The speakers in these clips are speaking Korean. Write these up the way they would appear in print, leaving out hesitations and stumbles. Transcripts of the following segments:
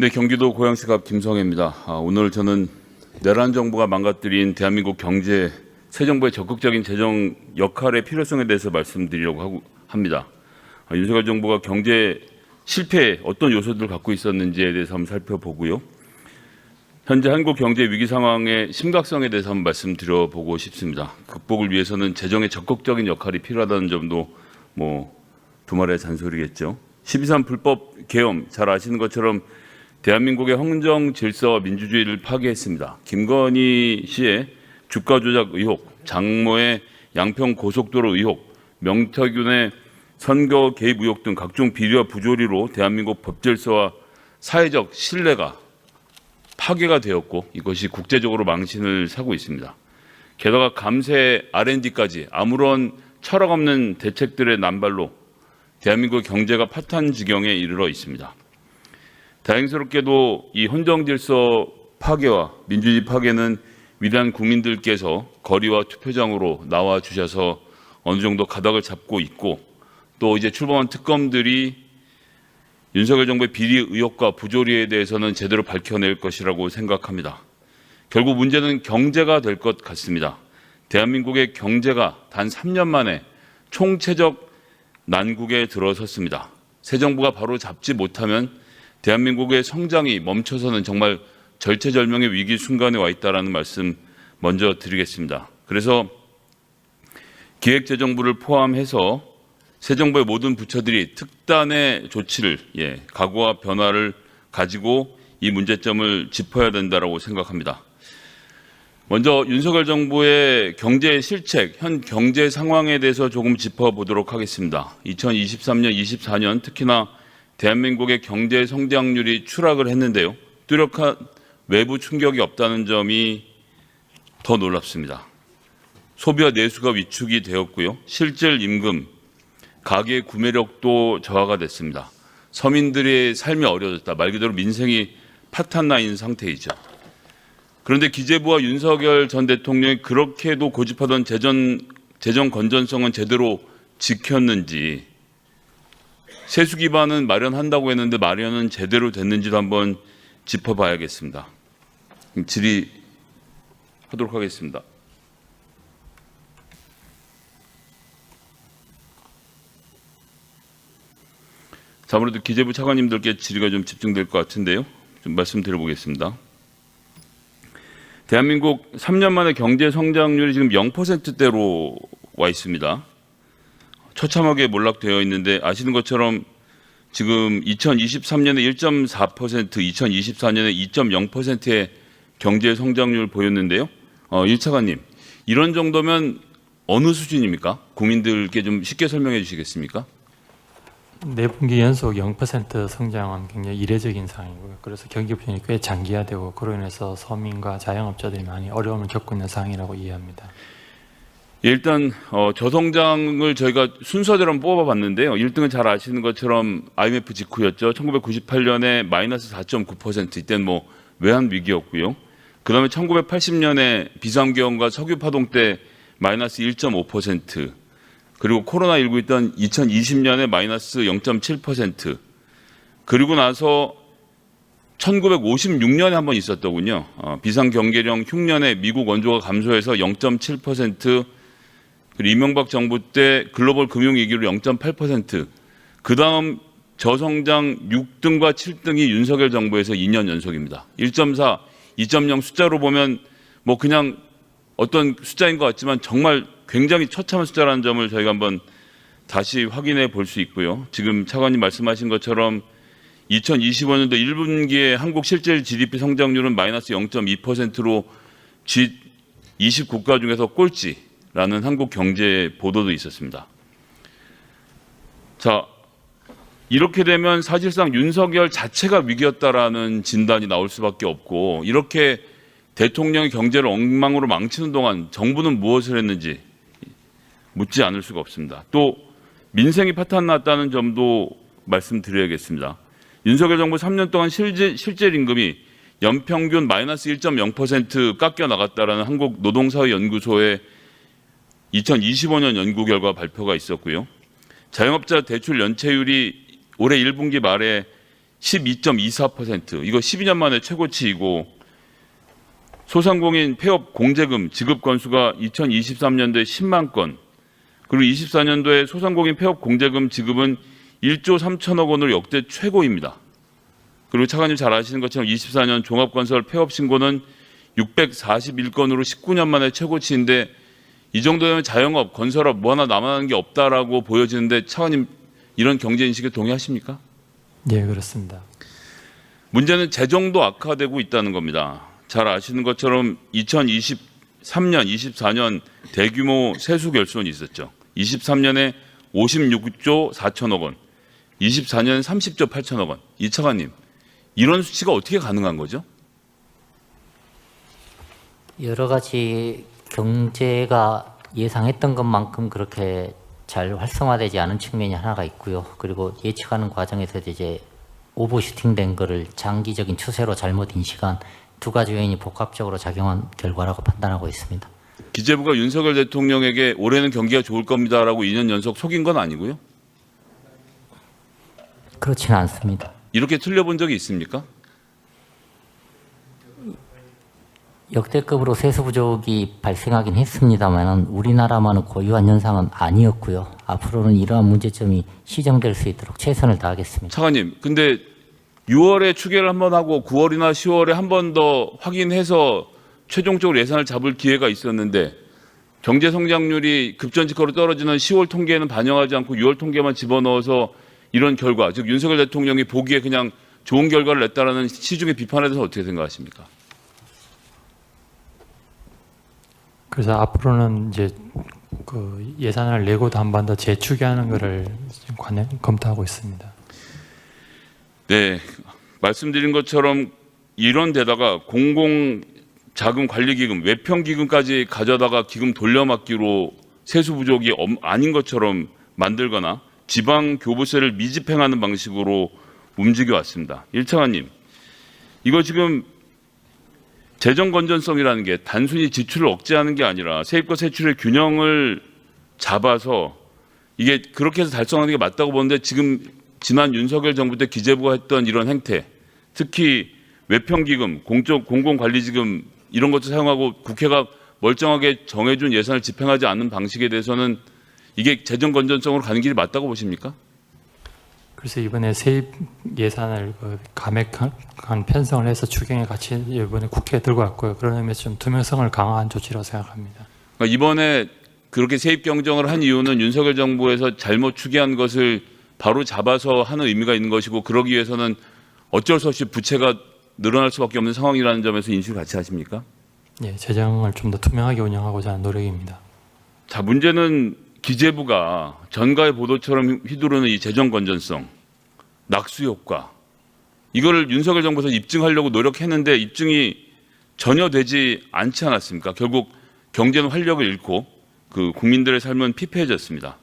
네, 경기도 고양시갑 김성혜입니다. 오늘 저는 내란 정부가 망가뜨린 대한민국 경제, 새 정부의 적극적인 재정 역할의 필요성에 대해서 말씀드리려고 합니다. 윤석열 정부가 경제 실패에 어떤 요소들을 갖고 있었는지에 대해서 한번 살펴보고요. 현재 한국 경제 위기 상황의 심각성에 대해서 한번 말씀드려보고 싶습니다. 극복을 위해서는 재정의 적극적인 역할이 필요하다는 점도 두말의 잔소리겠죠. 12.3 불법 계엄, 잘 아시는 것처럼 대한민국의 헌정 질서와 민주주의를 파괴했습니다. 김건희 씨의 주가 조작 의혹, 장모의 양평 고속도로 의혹, 명태균의 선거 개입 의혹 등 각종 비리와 부조리로 대한민국 법질서와 사회적 신뢰가 파괴가 되었고 이것이 국제적으로 망신을 사고 있습니다. 게다가 감세 R&D까지 아무런 철학 없는 대책들의 남발로 대한민국 경제가 파탄 지경에 이르러 있습니다. 다행스럽게도 이 헌정 질서 파괴와 민주주의 파괴는 위대한 국민들께서 거리와 투표장으로 나와 주셔서 어느 정도 가닥을 잡고 있고, 또 이제 출범한 특검들이 윤석열 정부의 비리 의혹과 부조리에 대해서는 제대로 밝혀낼 것이라고 생각합니다. 결국 문제는 경제가 될 것 같습니다. 대한민국의 경제가 단 3년 만에 총체적 난국에 들어섰습니다. 새 정부가 바로 잡지 못하면 대한민국의 성장이 멈춰서는 정말 절체절명의 위기 순간에 와 있다는 말씀 먼저 드리겠습니다. 그래서 기획재정부를 포함해서 새 정부의 모든 부처들이 특단의 조치를, 각오와 변화를 가지고 이 문제점을 짚어야 된다고 생각합니다. 먼저 윤석열 정부의 경제 실책, 현 경제 상황에 대해서 조금 짚어보도록 하겠습니다. 2023년, 24년 특히나 대한민국의 경제 성장률이 추락을 했는데요. 뚜렷한 외부 충격이 없다는 점이 더 놀랍습니다. 소비와 내수가 위축이 되었고요. 실질 임금, 가계 구매력도 저하가 됐습니다. 서민들의 삶이 어려졌다. 말 그대로 민생이 파탄나인 상태이죠. 그런데 기재부와 윤석열 전 대통령이 그렇게도 고집하던 재정 건전성은 제대로 지켰는지, 세수 기반은 마련한다고 했는데 마련은 제대로 됐는지도 한번 짚어봐야겠습니다. 질의하도록 하겠습니다. 자, 아무래도 기재부 차관님들께 질의가 좀 집중될 것 같은데요. 좀 말씀드려보겠습니다. 대한민국 3년 만에 경제 성장률이 지금 0%대로 와 있습니다. 처참하게 몰락되어 있는데 아시는 것처럼 지금 2023년에 1.4%, 2024년에 2.0%의 경제 성장률을 보였는데요. 일 차관님, 이런 정도면 어느 수준입니까? 국민들께 좀 쉽게 설명해 주시겠습니까? 4분기 연속 0% 성장은 굉장히 이례적인 상황이고요. 그래서 경기 부진이 꽤 장기화되고 그로 인해서 서민과 자영업자들이 많이 어려움을 겪고 있는 상황이라고 이해합니다. 일단 저성장을 저희가 순서대로 뽑아봤는데요. 1등은 잘 아시는 것처럼 IMF 직후였죠. 1998년에 마이너스 4.9%, 이때는 외환 위기였고요. 그 다음에 1980년에 비상경과 석유 파동 때 마이너스 1.5%, 그리고 코로나19 있던 2020년에 마이너스 0.7%, 그리고 나서 1956년에 한 번 있었더군요. 비상경제령 흉년에 미국 원조가 감소해서 0.7%, 그리고 이명박 정부 때 글로벌 금융위기로 0.8%, 그 다음 저성장 6등과 7등이 윤석열 정부에서 2년 연속입니다. 1.4, 2.0 숫자로 보면 그냥 어떤 숫자인 것 같지만 정말 굉장히 처참한 숫자라는 점을 저희가 한번 다시 확인해 볼 수 있고요. 지금 차관님 말씀하신 것처럼 2025년도 1분기에 한국 실질 GDP 성장률은 마이너스 0.2%로 G20 국가 중에서 꼴찌라는 한국 경제 보도도 있었습니다. 자, 이렇게 되면 사실상 윤석열 자체가 위기였다라는 진단이 나올 수밖에 없고, 이렇게 대통령이 경제를 엉망으로 망치는 동안 정부는 무엇을 했는지 묻지 않을 수가 없습니다. 또 민생이 파탄났다는 점도 말씀드려야겠습니다. 윤석열 정부 3년 동안 실질 임금이 연평균 마이너스 1.0% 깎여 나갔다라는 한국노동사회연구소의 2025년 연구 결과 발표가 있었고요. 자영업자 대출 연체율이 올해 1분기 말에 12.24%. 이거 12년 만에 최고치이고 소상공인 폐업 공제금 지급 건수가 2023년도에 10만 건, 그리고 24년도에 소상공인 폐업 공제금 지급은 1조 3천억 원으로 역대 최고입니다. 그리고 차관님 잘 아시는 것처럼 24년 종합건설 폐업 신고는 641건으로 19년 만에 최고치인데 이 정도면 자영업, 건설업 뭐 하나 남아나는 게 없다라고 보여지는데 차관님 이런 경제 인식에 동의하십니까? 네, 그렇습니다. 문제는 재정도 악화되고 있다는 겁니다. 잘 아시는 것처럼 2023년, 24년 대규모 세수 결손이 있었죠. 23년에 56조 4천억 원, 24년 30조 8천억 원. 이 차관님, 이런 수치가 어떻게 가능한 거죠? 여러 가지 경제가 예상했던 것만큼 그렇게 잘 활성화되지 않은 측면이 하나가 있고요. 그리고 예측하는 과정에서 이제 오버슈팅된 거를 장기적인 추세로 잘못 인식한 두 가지 요인이 복합적으로 작용한 결과라고 판단하고 있습니다. 기재부가 윤석열 대통령에게 올해는 경기가 좋을 겁니다라고 2년 연속 속인 건 아니고요. 그렇지는 않습니다. 이렇게 틀려본 적이 있습니까? 역대급으로 세수 부족이 발생하긴 했습니다만 우리나라만은 고유한 현상은 아니었고요. 앞으로는 이러한 문제점이 시정될 수 있도록 최선을 다하겠습니다. 차관님, 근데 6월에 추계를 한번 하고 9월이나 10월에 한 번 더 확인해서 최종적으로 예산을 잡을 기회가 있었는데 경제 성장률이 급전직하로 떨어지는 10월 통계에는 반영하지 않고 6월 통계만 집어넣어서 이런 결과, 즉 윤석열 대통령이 보기에 그냥 좋은 결과를 냈다라는 시중의 비판에 대해서 어떻게 생각하십니까? 그래서 앞으로는 이제 그 예산을 내고도 한 번 더 재추계하는 것을 지금 검토하고 있습니다. 네, 말씀드린 것처럼 이런 데다가 공공자금관리기금, 외평기금까지 가져다가 기금 돌려막기로 세수 부족이 아닌 것처럼 만들거나 지방교부세를 미집행하는 방식으로 움직여 왔습니다. 1차관님, 이거 지금 재정 건전성이라는 게 단순히 지출을 억제하는 게 아니라 세입과 세출의 균형을 잡아서 이게 그렇게 해서 달성하는 게 맞다고 보는데 지금 지난 윤석열 정부 때 기재부가 했던 이런 행태, 특히 외평기금, 공공관리지금 이런 것도 사용하고 국회가 멀쩡하게 정해준 예산을 집행하지 않는 방식에 대해서는 이게 재정 건전성으로 가는 길이 맞다고 보십니까? 그래서 이번에 세입 예산을 감액한 편성을 해서 추경에 같이 이번에 국회에 들고 왔고요. 그런 의미에서 좀 투명성을 강화한 조치라고 생각합니다. 그러니까 이번에 그렇게 세입 경정을 한 이유는 윤석열 정부에서 잘못 추계한 것을 바로 잡아서 하는 의미가 있는 것이고 그러기 위해서는 어쩔 수 없이 부채가 늘어날 수밖에 없는 상황이라는 점에서 인식을 같이 하십니까? 예, 재정을 좀 더 투명하게 운영하고자 하는 노력입니다. 자, 문제는 기재부가 전가의 보도처럼 휘두르는 이 재정 건전성, 낙수 효과, 이거를 윤석열 정부에서 입증하려고 노력했는데 입증이 전혀 되지 않지 않았습니까? 결국 경제는 활력을 잃고 그 국민들의 삶은 피폐해졌습니다.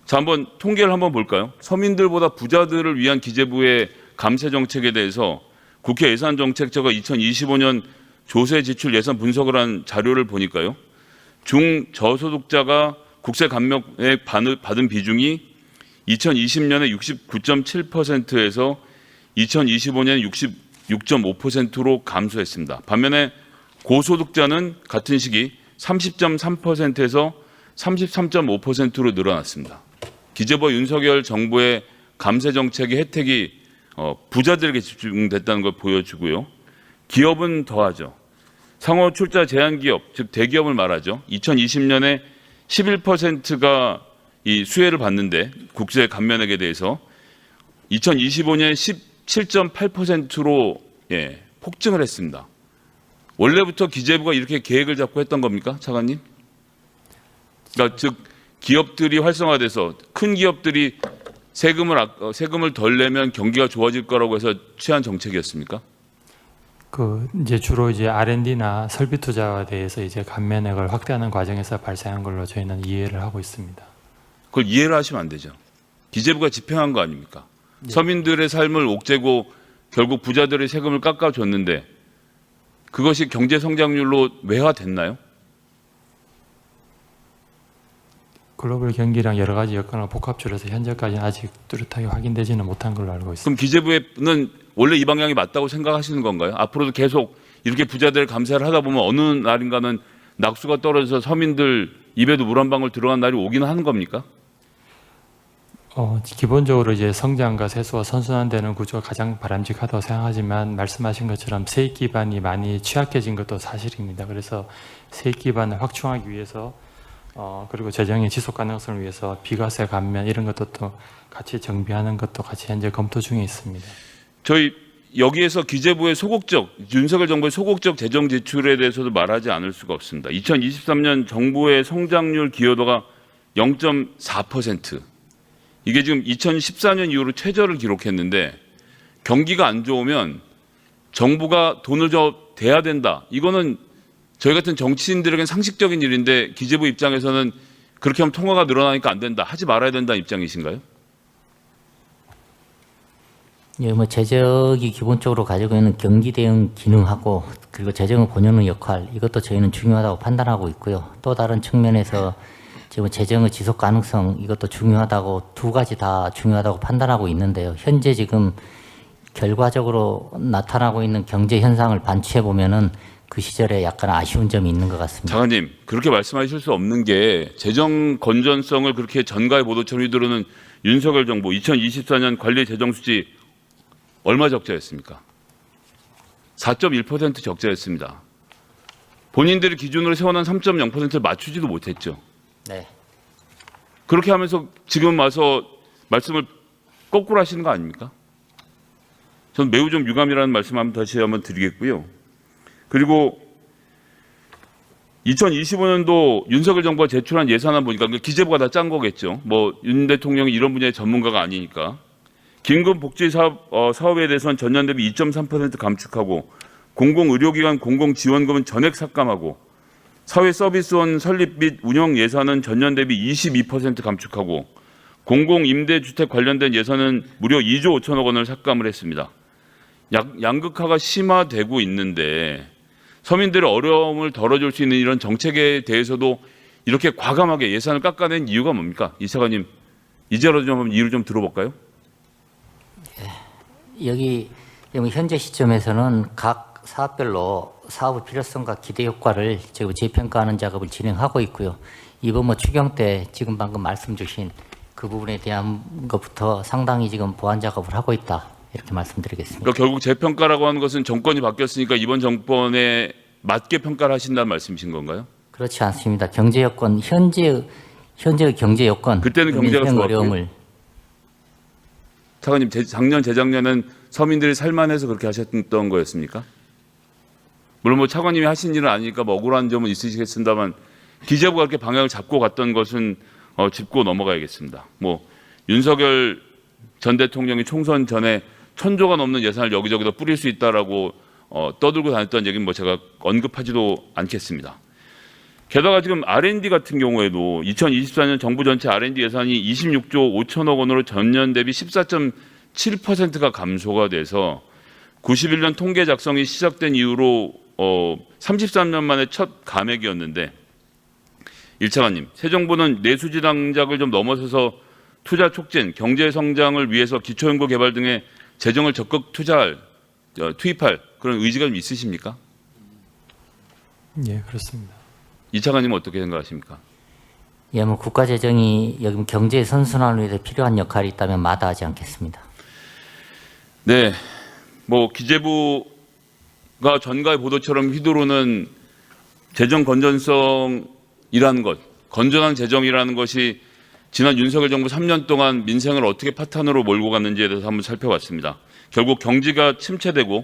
자, 한번 통계를 한번 볼까요? 서민들보다 부자들을 위한 기재부의 감세 정책에 대해서 국회 예산정책처가 2025년 조세 지출 예산 분석을 한 자료를 보니까요. 중저소득자가 국세 감면에 받은 비중이 2020년에 69.7%에서 2025년 66.5%로 감소했습니다. 반면에 고소득자는 같은 시기 30.3%에서 33.5%로 늘어났습니다. 기재부와 윤석열 정부의 감세 정책의 혜택이 부자들에게 집중됐다는 걸 보여주고요. 기업은 더하죠. 상호 출자 제한 기업, 즉 대기업을 말하죠. 2020년에 11%가 이 수혜를 받는데 국세 감면액에 대해서 2025년 17.8%로 폭증을 했습니다. 원래부터 기재부가 이렇게 계획을 잡고 했던 겁니까, 차관님? 그러니까 즉 기업들이 활성화돼서 큰 기업들이 세금을 덜 내면 경기가 좋아질 거라고 해서 취한 정책이었습니까? 그 이제 주로 이제 R&D나 설비 투자에 대해서 이제 감면액을 확대하는 과정에서 발생한 걸로 저희는 이해를 하고 있습니다. 그걸 이해를 하시면 안 되죠. 기재부가 집행한 거 아닙니까? 서민들의 삶을 옥죄고 결국 부자들의 세금을 깎아줬는데 그것이 경제 성장률로 외화됐나요? 글로벌 경기랑 여러 가지 여건을 복합적으로 해서 현재까지 아직 뚜렷하게 확인되지는 못한 걸로 알고 있습니다. 그럼 기재부는 원래 이 방향이 맞다고 생각하시는 건가요? 앞으로도 계속 이렇게 부자들 감사를 하다 보면 어느 날인가는 낙수가 떨어져서 서민들 입에도 물 한 방울 들어간 날이 오기는 하는 겁니까? 기본적으로 이제 성장과 세수가 선순환되는 구조가 가장 바람직하다고 생각하지만 말씀하신 것처럼 세액 기반이 많이 취약해진 것도 사실입니다. 그래서 세액 기반을 확충하기 위해서 그리고 재정의 지속 가능성을 위해서 비과세 감면 이런 것도 또 같이 정비하는 것도 같이 현재 검토 중에 있습니다. 저희 여기에서 기재부의 윤석열 정부의 소극적 재정 지출에 대해서도 말하지 않을 수가 없습니다. 2023년 정부의 성장률 기여도가 0.4%. 이게 지금 2014년 이후로 최저를 기록했는데 경기가 안 좋으면 정부가 돈을 더 대야 된다. 이거는 저희 같은 정치인들에게는 상식적인 일인데 기재부 입장에서는 그렇게 하면 통화가 늘어나니까 안 된다. 하지 말아야 된다는 입장이신가요? 예, 뭐 재정이 기본적으로 가지고 있는 경기 대응 기능하고 그리고 재정을 보내는 역할 이것도 저희는 중요하다고 판단하고 있고요. 또 다른 측면에서 지금 재정의 지속 가능성 이것도 중요하다고 두 가지 다 중요하다고 판단하고 있는데요. 현재 지금 결과적으로 나타나고 있는 경제 현상을 반추해 보면은 그 시절에 약간 아쉬운 점이 있는 것 같습니다. 장관님, 그렇게 말씀하실 수 없는 게 재정 건전성을 그렇게 전가의 보도처럼 휘두르는 윤석열 정부 2024년 관리 재정 수지 얼마 적자였습니까? 4.1% 적자였습니다. 본인들이 기준으로 세워놓은 3.0%를 맞추지도 못했죠. 네. 그렇게 하면서 지금 와서 말씀을 거꾸로 하시는 거 아닙니까? 저는 매우 좀 유감이라는 말씀 다시 한번 드리겠고요. 그리고 2025년도 윤석열 정부가 제출한 예산안 보니까 기재부가 다 짠 거겠죠. 뭐 윤 대통령이 이런 분야의 전문가가 아니니까. 긴급복지사업에 대해서는 전년 대비 2.3% 감축하고 공공의료기관 공공지원금은 전액 삭감하고 사회서비스원 설립 및 운영 예산은 전년 대비 22% 감축하고 공공임대주택 관련된 예산은 무려 2조 5천억 원을 삭감을 했습니다. 양극화가 심화되고 있는데 서민들의 어려움을 덜어줄 수 있는 이런 정책에 대해서도 이렇게 과감하게 예산을 깎아낸 이유가 뭡니까? 이 차관님, 이제라도 좀 한번 이유를 좀 들어볼까요? 여기 현재 시점에서는 각 사업별로 사업의 필요성과 기대 효과를 지금 재평가하는 작업을 진행하고 있고요. 이번 뭐 추경 때 지금 방금 말씀 주신 그 부분에 대한 것부터 상당히 지금 보완 작업을 하고 있다. 이렇게 말씀드리겠습니다. 그러니까 결국 재평가라고 하는 것은 정권이 바뀌었으니까 이번 정권에 맞게 평가를 하신다는 말씀이신 건가요? 그렇지 않습니다. 경제 여건 현재의 경제 여건 그때는 경제가 민생 좋았고요. 어려움을 차관님, 작년, 재작년은 서민들이 살만해서 그렇게 하셨던 거였습니까? 물론 뭐 차관님이 하신 일은 아니니까 뭐 억울한 점은 있으시겠습니다만 기재부가 그렇게 방향을 잡고 갔던 것은 짚고 넘어가야겠습니다. 뭐 윤석열 전 대통령이 총선 전에 1,000조가 넘는 예산을 여기저기다 뿌릴 수 있다라고 떠들고 다녔던 얘기는 뭐 제가 언급하지도 않겠습니다. 게다가 지금 R&D 같은 경우에도 2024년 정부 전체 R&D 예산이 26조 5천억 원으로 전년 대비 14.7%가 감소가 돼서 91년 통계 작성이 시작된 이후로 33년 만에 첫 감액이었는데 일 차관님, 새 정부는 내수지 당작을 좀 넘어서서 투자 촉진, 경제 성장을 위해서 기초연구 개발 등의 재정을 적극 투입할 그런 의지가 좀 있으십니까? 예, 그렇습니다. 이 차관님은 어떻게 생각하십니까? 예, 뭐 국가 재정이 여기 경제 선순환을 위해 필요한 역할이 있다면 마다하지 않겠습니다. 네, 뭐 기재부가 전가의 보도처럼 휘두르는 재정 건전성이라는 것, 건전한 재정이라는 것이 지난 윤석열 정부 3년 동안 민생을 어떻게 파탄으로 몰고 갔는지에 대해서 한번 살펴봤습니다. 결국 경기가 침체되고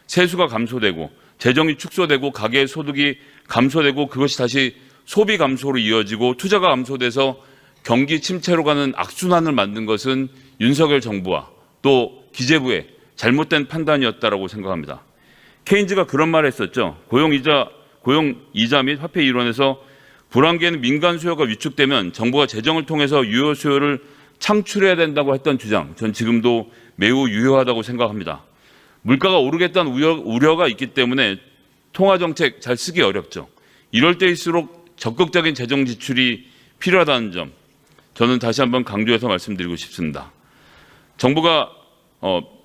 세수가 감소되고 재정이 축소되고 가계의 소득이 감소되고 그것이 다시 소비 감소로 이어지고 투자가 감소돼서 경기 침체로 가는 악순환을 만든 것은 윤석열 정부와 또 기재부의 잘못된 판단이었다라고 생각합니다. 케인즈가 그런 말을 했었죠. 고용이자 및 화폐 이론에서 불황기에는 민간 수요가 위축되면 정부가 재정을 통해서 유효 수요를 창출해야 된다고 했던 주장, 전 지금도 매우 유효하다고 생각합니다. 물가가 오르겠다는 우려가 있기 때문에 통화정책 잘 쓰기 어렵죠. 이럴 때일수록 적극적인 재정 지출이 필요하다는 점, 저는 다시 한번 강조해서 말씀드리고 싶습니다. 정부가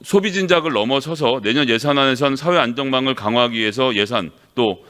소비 진작을 넘어서서 내년 예산안에선 사회 안정망을 강화하기 위해서 예산 또